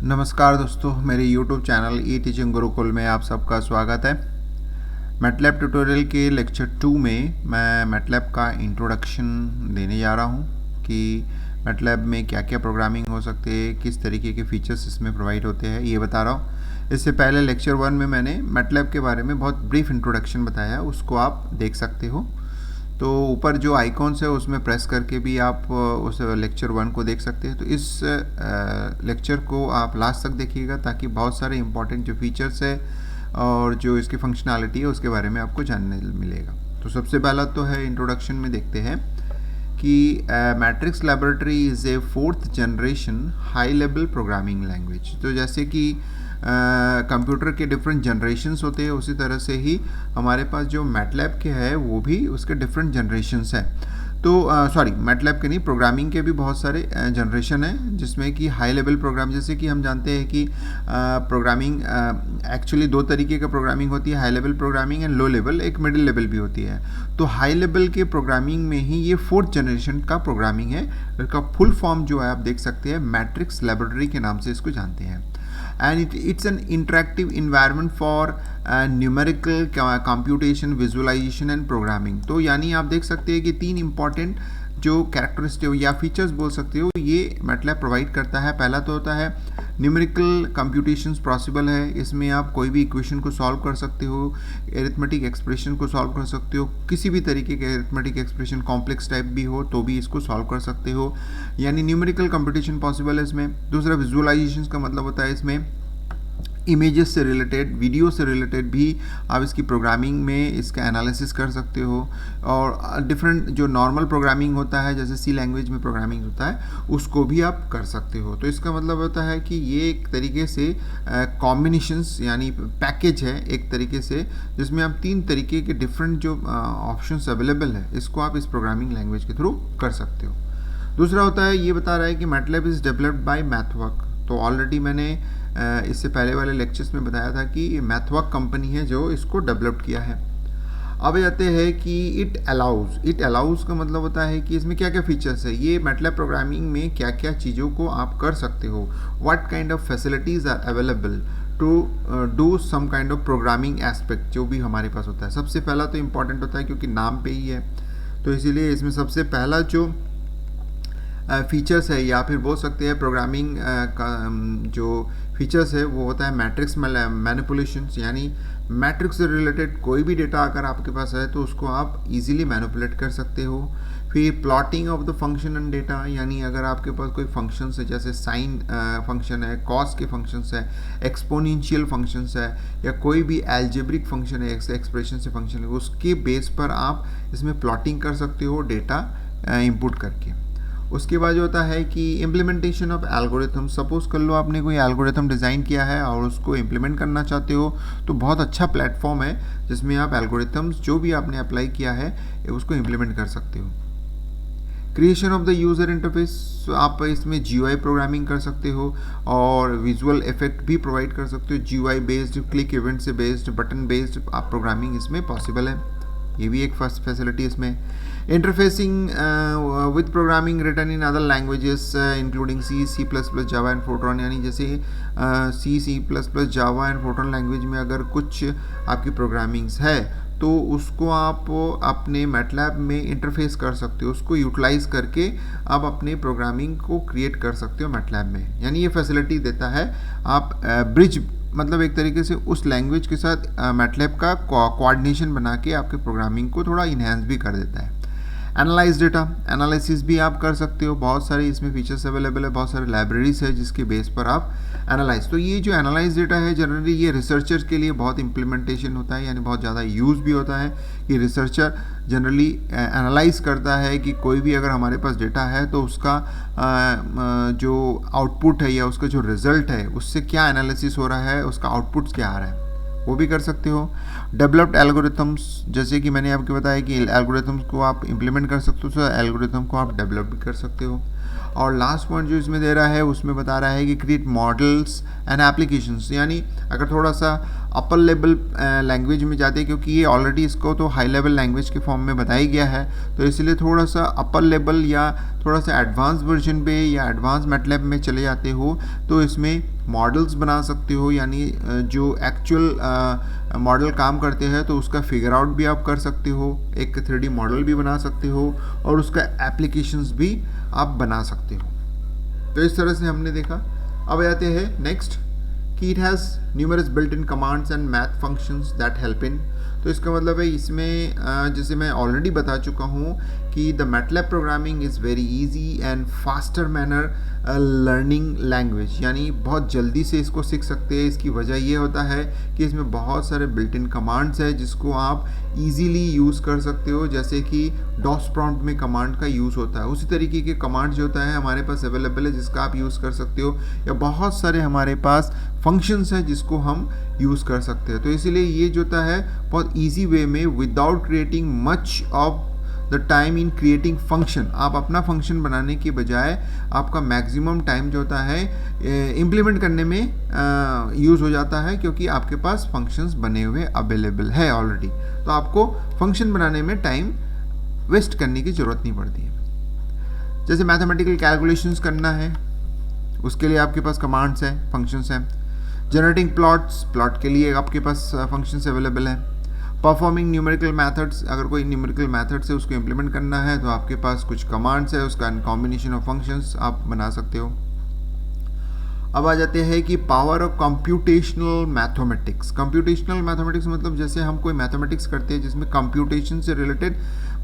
नमस्कार दोस्तों, मेरे YouTube चैनल ई टीचिंग गुरुकुल में आप सबका स्वागत है। मैटलैब ट्यूटोरियल के लेक्चर 2 में मैं मैटलैब का इंट्रोडक्शन देने जा रहा हूं कि मैटलैब में क्या क्या प्रोग्रामिंग हो सकते हैं, किस तरीके के फीचर्स इसमें प्रोवाइड होते हैं, ये बता रहा हूं। इससे पहले लेक्चर 1 में मैंने मैटलैब के बारे में बहुत ब्रीफ इंट्रोडक्शन बताया, उसको आप देख सकते हो। तो ऊपर जो आइकॉन्स है उसमें प्रेस करके भी आप उस लेक्चर 1 को देख सकते हैं। तो इस लेक्चर को आप लास्ट तक देखिएगा ताकि बहुत सारे इंपॉर्टेंट जो फीचर्स है और जो इसकी फंक्शनैलिटी है उसके बारे में आपको जानने मिलेगा। तो सबसे पहला तो है इंट्रोडक्शन में देखते हैं कि matrix laboratory is a 4th generation high level programming language. तो जैसे कि कंप्यूटर के डिफरेंट जनरेशन्स होते हैं, उसी तरह से ही हमारे पास जो मैटलैब के है वो भी उसके डिफरेंट जनरेशन्स हैं। तो मैटलैब के नहीं, प्रोग्रामिंग के भी बहुत सारे जनरेशन हैं, जिसमें कि हाई लेवल प्रोग्राम, जैसे कि हम जानते हैं कि प्रोग्रामिंग एक्चुअली दो तरीके का प्रोग्रामिंग होती है, high level programming and low level, एक मिडिल लेवल भी होती है। तो हाई लेवल के प्रोग्रामिंग में ही ये 4th जनरेशन का प्रोग्रामिंग है। इसका फुल फॉर्म जो है आप देख सकते हैं, मैट्रिक्स लैबोरेटरी के नाम से इसको जानते हैं। And it's an interactive environment for numerical computation, visualization and programming। तो यानी आप देख सकते हैं कि 3 इंपॉर्टेंट जो कैरेक्टरिस्टिक या फीचर्स बोल सकते हो ये मैटलैब प्रोवाइड करता है। पहला तो होता है न्यूमेरिकल कंप्यूटेशंस पॉसिबल है, इसमें आप कोई भी इक्वेशन को सॉल्व कर सकते हो, एरिथमेटिक एक्सप्रेशन को सॉल्व कर सकते हो, किसी भी तरीके के एरिथमेटिक एक्सप्रेशन कॉम्प्लेक्स टाइप भी हो तो भी इसको सॉल्व कर सकते हो, यानी न्यूमेरिकल कंप्यूटेशन पॉसिबल है इसमें। दूसरा विजुअलाइजेशन का मतलब होता है इसमें इमेजेस से रिलेटेड, वीडियो से रिलेटेड भी आप इसकी प्रोग्रामिंग में इसका एनालिसिस कर सकते हो। और डिफरेंट जो नॉर्मल प्रोग्रामिंग होता है, जैसे सी लैंग्वेज में प्रोग्रामिंग होता है, उसको भी आप कर सकते हो। तो इसका मतलब होता है कि ये एक तरीके से कॉम्बिनेशंस यानी पैकेज है एक तरीके से, जिसमें आप 3 तरीके के डिफरेंट जो ऑप्शंस अवेलेबल है, इसको आप इस प्रोग्रामिंग लैंग्वेज के थ्रू कर सकते हो। दूसरा होता है, ये बता रहा है कि मैटलैब इज़ डेवलप्ड बाय मैथवर्क। तो ऑलरेडी मैंने इससे पहले वाले लेक्चर्स में बताया था कि ये मैथवर्क कंपनी है जो इसको डेवलप किया है। अब आते हैं कि इट अलाउज का मतलब होता है कि इसमें क्या क्या फीचर्स है, ये मैटलैब प्रोग्रामिंग में क्या क्या चीज़ों को आप कर सकते हो, what kind of facilities are available to do some kind of programming aspect जो भी हमारे पास होता है। सबसे पहला तो इम्पॉर्टेंट होता है क्योंकि नाम पे ही है, तो इसीलिए इसमें सबसे पहला जो फीचर्स है या फिर बोल सकते हैं प्रोग्रामिंग का जो फीचर्स है वो होता है मैट्रिक्स मैनिपुलेशंस, यानी मैट्रिक्स से रिलेटेड कोई भी डेटा अगर आपके पास है तो उसको आप इजीली मैनिपुलेट कर सकते हो। फिर plotting of the function and data, यानी अगर आपके पास कोई फंक्शंस है, जैसे साइन फंक्शन है, कॉस के फंक्शंस है, एक्सपोनेंशियल फंक्शंस है, या कोई भी एल्जेब्रिक फंक्शन है, एक्सप्रेशन से फंक्शन है, उसके बेस पर आप इसमें प्लॉटिंग कर सकते हो डेटा इनपुट करके। उसके बाद जो होता है कि इम्प्लीमेंटेशन ऑफ एल्गोरिथम, सपोज कर लो आपने कोई एल्गोरिथम डिज़ाइन किया है और उसको इम्प्लीमेंट करना चाहते हो, तो बहुत अच्छा प्लेटफॉर्म है जिसमें आप एल्गोरिथम्स जो भी आपने अप्लाई किया है उसको इम्प्लीमेंट कर सकते हो। Creation of the user interface, आप इसमें GUI प्रोग्रामिंग कर सकते हो और विजुअल इफेक्ट भी प्रोवाइड कर सकते हो। GUI बेस्ड, क्लिक इवेंट से बेस्ड, बटन बेस्ड आप प्रोग्रामिंग इसमें पॉसिबल है, ये भी एक फर्स्ट फैसिलिटी इसमें। Interfacing with programming written in other languages including C++, Java and Fortran, यानी जैसे C++, Java and Fortran language में अगर कुछ आपकी प्रोग्रामिंग्स है तो उसको आप अपने मैटलैब में इंटरफेस कर सकते हो, उसको यूटिलाइज करके आप अपने प्रोग्रामिंग को क्रिएट कर सकते हो मैटलैब में। यानी ये फैसिलिटी देता है, आप ब्रिज मतलब एक तरीके से उस लैंग्वेज के साथ मैटलैब का कोऑर्डिनेशन बना के आपके प्रोग्रामिंग को थोड़ा इन्हेंस भी कर देता है। एनालाइज डेटा, एनालिसिस भी आप कर सकते हो, बहुत सारे इसमें फीचर्स अवेलेबल है, बहुत सारे लाइब्रेरीज है जिसके बेस पर आप एनालाइज। तो ये जो एनालाइज डेटा है जनरली ये रिसर्चर्स के लिए बहुत इम्प्लीमेंटेशन होता है, यानी बहुत ज़्यादा यूज़ भी होता है कि रिसर्चर जनरली एनालाइज करता है कि कोई भी अगर हमारे पास डेटा है तो उसका जो आउटपुट है या उसका जो रिजल्ट है उससे क्या एनालिसिस हो रहा है, उसका आउटपुट क्या आ रहा है, वो भी कर सकते हो। डेवलप्ड एल्गोरिथम्स, जैसे कि मैंने आपको बताया कि एल्गोरिथम्स को आप इम्प्लीमेंट कर सकते हो, तो एल्गोरिथम को आप डेवलप भी कर सकते हो। और लास्ट पॉइंट जो इसमें दे रहा है उसमें बता रहा है कि क्रिएट मॉडल्स एंड एप्लीकेशंस, यानी अगर थोड़ा सा अपर लेवल लैंग्वेज में जाते हैं, क्योंकि ये ऑलरेडी इसको तो हाई लेवल लैंग्वेज के फॉर्म में बताया गया है, तो इसलिए थोड़ा सा अपर लेवल या थोड़ा सा एडवांस वर्जन पे या एडवांस मैटलैब में चले जाते हो तो इसमें मॉडल्स बना सकते हो, यानी जो एक्चुअल मॉडल काम करते हैं तो उसका फिगर आउट भी आप कर सकते हो, एक 3D मॉडल भी बना सकते हो और उसका एप्लीकेशंस भी आप बना सकते हो। तो इस तरह से हमने देखा। अब आते हैं नेक्स्ट कि it has numerous built in commands and math functions that help in. तो इसका मतलब है इसमें जैसे मैं ऑलरेडी बता चुका हूँ कि the MATLAB programming is very easy and faster manner learning language, यानी बहुत जल्दी से इसको सीख सकते हैं। इसकी वजह ये होता है कि इसमें बहुत सारे बिल्ट इन कमांड्स है जिसको आप इजीली यूज़ कर सकते हो, जैसे कि डॉस प्रॉम्प्ट में कमांड का यूज़ होता है, उसी तरीके के कमांड जो होता है हमारे पास अवेलेबल है जिसका आप यूज़ कर सकते हो, या बहुत सारे हमारे पास फंक्शंस है जिसको हम यूज़ कर सकते हैं। तो इसीलिए ये जो होता है बहुत ईजी वे में without creating much of the time in creating function, आप अपना फंक्शन बनाने के बजाय आपका मैक्सिमम टाइम जो होता है इम्प्लीमेंट करने में यूज़ हो जाता है, क्योंकि आपके पास फंक्शंस बने हुए अवेलेबल है ऑलरेडी। तो आपको फंक्शन बनाने में टाइम वेस्ट करने की ज़रूरत नहीं पड़ती है। जैसे मैथमेटिकल कैलकुलेशंस करना है उसके लिए आपके पास कमांड्स हैं, फंक्शंस हैं। जनरेटिंग प्लॉट्स, प्लॉट के लिए आपके पास फंक्शंस अवेलेबल हैं। परफॉर्मिंग न्यूमेरिकल मेथड्स, अगर कोई न्यूमेरिकल मेथड से उसको इम्प्लीमेंट करना है तो आपके पास कुछ कमांड्स है, उसका कॉम्बिनेशन ऑफ फंक्शंस आप बना सकते हो। अब आ जाते हैं कि power of computational mathematics. Computational mathematics मतलब जैसे हम कोई मैथमेटिक्स करते हैं जिसमें कंप्यूटेशन से रिलेटेड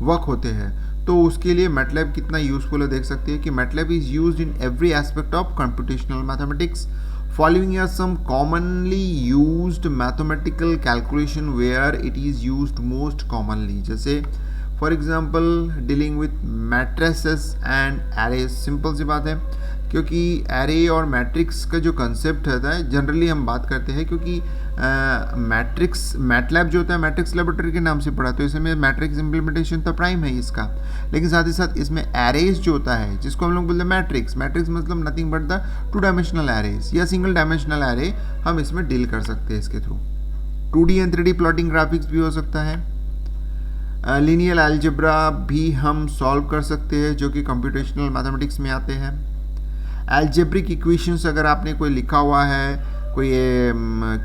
वर्क होते हैं, तो उसके लिए मैटलैब कितना यूजफुल है देख सकते हैं कि MATLAB is used in every aspect of computational mathematics. Following are some commonly used mathematical calculation where it is used most commonly. जैसे for example dealing with matrices and arrays, simple सी बात है, क्योंकि array और matrix का जो concept होता है जनरली हम बात करते हैं, क्योंकि मैट्रिक्स मैटलैब जो होता है मैट्रिक्स लेबोरेटरी के नाम से पढ़ा, तो इसमें मैट्रिक्स इम्प्लीमेंटेशन तो प्राइम है इसका, लेकिन साथ ही साथ इसमें एरेज जो होता है जिसको हम लोग बोलते हैं मैट्रिक्स, मैट्रिक्स मतलब nothing but the 2 dimensional arrays या सिंगल डायमेंशनल एरे हम इसमें डील कर सकते हैं इसके through. 2D and 3D plotting graphics भी हो सकता है। लीनियर अलजेब्रा भी हम सॉल्व कर सकते हैं जो कि कंप्यूटेशनल मैथमेटिक्स में आते हैं। अलजेब्रिक इक्वेशंस अगर आपने कोई लिखा हुआ है, कोई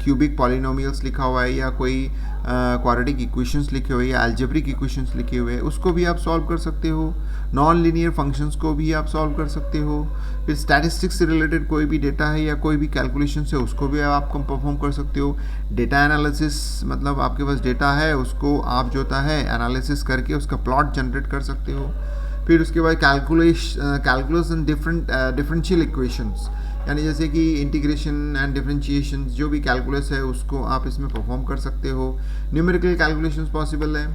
क्यूबिक पॉलिनोमियल्स लिखा हुआ है या कोई क्वाड्रेटिक इक्वेशंस लिखे हुए या अलजेब्रिक इक्वेशंस लिखे हुए हैं, उसको भी आप सॉल्व कर सकते हो। नॉन लीनियर फंक्शंस को भी आप सॉल्व कर सकते हो। फिर स्टैटिस्टिक्स से रिलेटेड कोई भी डेटा है या कोई भी कैलकुलेशन है उसको भी आप परफॉर्म कर सकते हो। डेटा एनालिसिस मतलब आपके पास डेटा है उसको आप जो होता है एनालिसिस करके उसका प्लॉट जनरेट कर सकते हो। फिर उसके बाद कैलकुलस एंड डिफरेंशियल इक्वेशंस, यानी जैसे कि इंटीग्रेशन एंड डिफरेंशिएशन जो भी कैलकुलस है उसको आप इसमें परफॉर्म कर सकते हो। न्यूमेरिकल कैलकुलेशंस पॉसिबल है।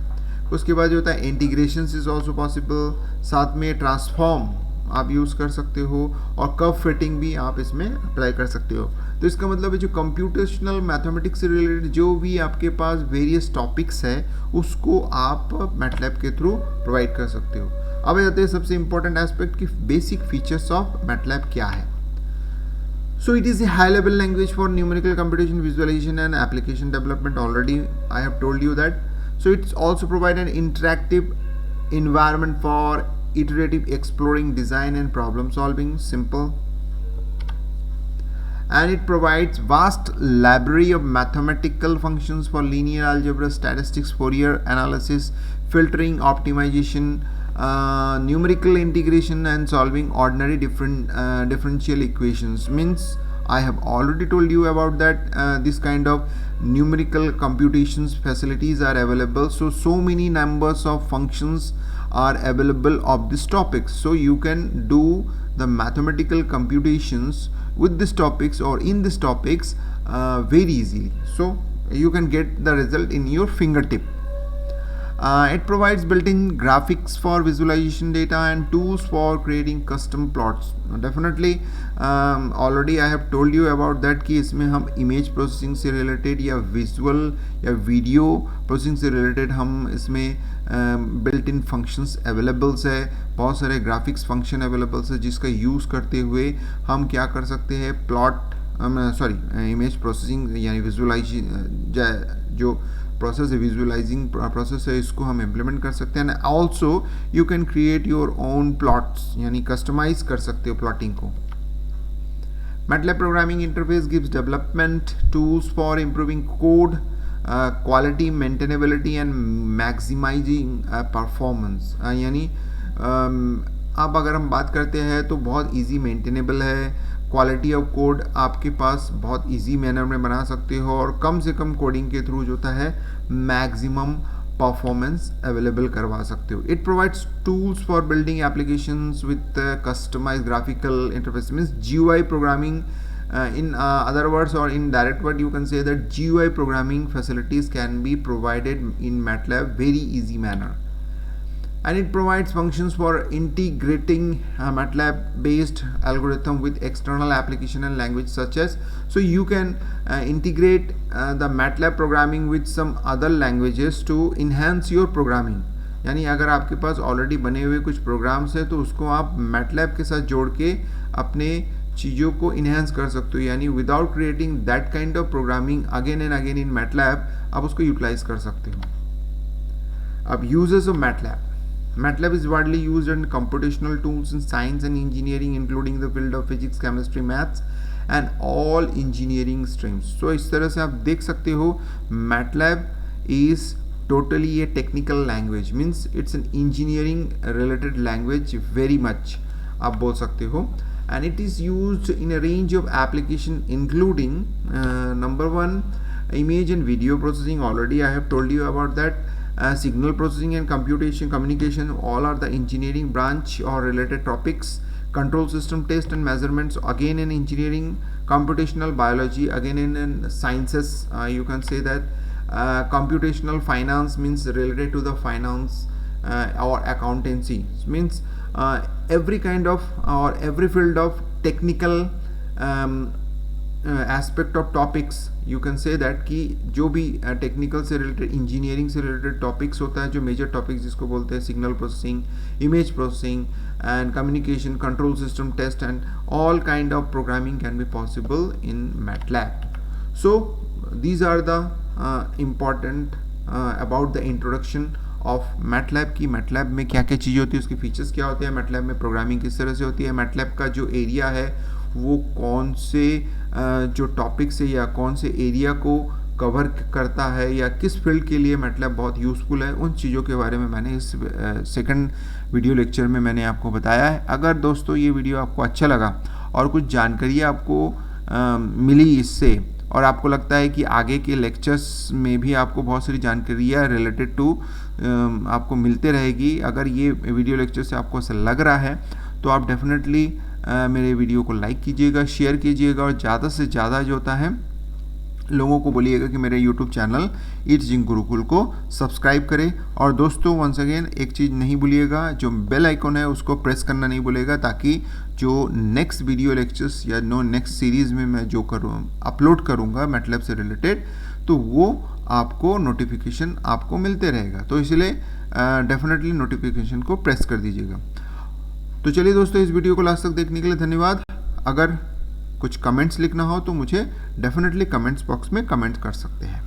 उसके बाद जो होता है इंटीग्रेशंस इज ऑल्सो पॉसिबल, साथ में ट्रांसफॉर्म आप यूज़ कर सकते हो और कर्व फिटिंग भी आप इसमें अप्लाई कर सकते हो। तो इसका मतलब है जो कंप्यूटेशनल मैथमेटिक्स से रिलेटेड जो भी आपके पास वेरियस टॉपिक्स है उसको आप मैटलैब के थ्रू प्रोवाइड कर सकते हो। अब आते हैं सबसे इंपॉर्टेंट एस्पेक्ट की बेसिक फीचर्स ऑफ मैटलैब क्या है। So it is a high level language for numerical computation, visualization and application development. Already I have told you that. So it's also provide an interactive environment for iterative exploring, design and problem solving. Simple. And it provides vast library of mathematical functions for linear algebra, statistics, Fourier analysis, filtering, optimization, numerical integration and solving ordinary differential equations. Means I have already told you about that this kind of numerical computations facilities are available. So many numbers of functions are available of this topic, so you can do the mathematical computations with these topics or in these topics very easily, so you can get the result in your fingertip. It provides built-in graphics for visualization data and tools for creating custom plots. Definitely already I have told you about that कि इसमें हम image processing से related या visual या video processing से related हम इसमें built-in functions available है, बहुत सारे graphics function available है जिसका यूज़ करते हुए हम क्या कर सकते हैं, इमेज प्रोसेसिंग यानी विजुअलाइजेशन जो प्रोसेस है, विजुअलाइजिंग प्रोसेस है, इसको हम इम्प्लीमेंट कर सकते हैं. And also you can create your own plots यानी कस्टमाइज कर सकते हो प्लॉटिंग को. MATLAB programming interface gives development tools for improving code quality, maintainability and maximizing performance. यानी अब अगर हम बात करते हैं तो बहुत इजी मेंटेनेबल है, क्वालिटी ऑफ कोड आपके पास बहुत इजी मैनर में बना सकते हो और कम से कम कोडिंग के थ्रू जो होता है मैक्सिमम परफॉर्मेंस अवेलेबल करवा सकते हो. It provides tools for building applications with customize graphical interface means GUI programming. In other words or in direct word you can say that GUI programming facilities can be provided in MATLAB very easy manner. And it provides functions for integrating MATLAB based algorithm with external application and language such as, so you can integrate the MATLAB programming with some other languages to enhance your programming. यानी अगर आपके पास already बने हुए कुछ programmes है तो उसको आप MATLAB के साथ जोड़ के अपने चीज़ों को इन्हेंस कर सकते हो, यानी without creating that kind of programming again and again in MATLAB आप उसको यूटिलाइज कर सकते हो. अब uses of MATLAB is widely used in computational tools in science and engineering including the field of physics, chemistry, maths and all engineering streams. So इस तरह से आप देख सकते हो MATLAB is totally a technical language, means it's an engineering related language very much आप बोल सकते हो. And it is used in a range of application including number one, image and video processing. Already I have told you about that. Signal processing and communication, all are the engineering branch or related topics. Control system test and measurements, again in engineering. Computational biology, again in sciences, you can say that. Computational finance means related to the finance or accountancy, means every kind of or every field of technical aspect of topics you can say that कि जो भी technical से related, engineering से related topics होता है, जो major topics जिसको बोलते हैं signal processing, image processing and communication, control system test and all kind of programming can be possible in MATLAB. So these are the important about the introduction of MATLAB की MATLAB में क्या क्या चीज़ें होती है, उसके फीचर्स क्या होते हैं, MATLAB में प्रोग्रामिंग किस तरह से होती है, MATLAB का जो एरिया है वो कौन से जो टॉपिक्स है या कौन से एरिया को कवर करता है या किस फील्ड के लिए MATLAB बहुत यूज़फुल है, उन चीज़ों के बारे में मैंने इस सेकंड वीडियो लेक्चर में मैंने आपको बताया है. अगर दोस्तों ये वीडियो आपको अच्छा लगा और कुछ जानकारी आपको मिली इससे और आपको लगता है कि आगे के लेक्चर्स में भी आपको बहुत सारी जानकारियाँ रिलेटेड टू आपको मिलते रहेगी, अगर ये वीडियो लेक्चर से आपको ऐसा लग रहा है तो आप डेफिनेटली मेरे वीडियो को लाइक कीजिएगा, शेयर कीजिएगा और ज़्यादा से ज़्यादा जो होता है लोगों को बोलिएगा कि मेरे YouTube चैनल ई टीचिंग गुरुकुल को सब्सक्राइब करें. और दोस्तों वंस अगेन एक चीज़ नहीं भूलिएगा, जो बेल आइकॉन है उसको प्रेस करना नहीं भूलिएगा, ताकि जो नेक्स्ट वीडियो लेक्चर्स या नेक्स्ट सीरीज़ में मैं जो अपलोड करूँगा MATLAB से रिलेटेड, तो वो आपको नोटिफिकेशन आपको मिलते रहेगा. तो इसलिए डेफिनेटली नोटिफिकेशन को प्रेस कर दीजिएगा. तो चलिए दोस्तों, इस वीडियो को लास्ट तक देखने के लिए धन्यवाद. अगर कुछ कमेंट्स लिखना हो तो मुझे डेफिनेटली कमेंट्स बॉक्स में कमेंट कर सकते हैं.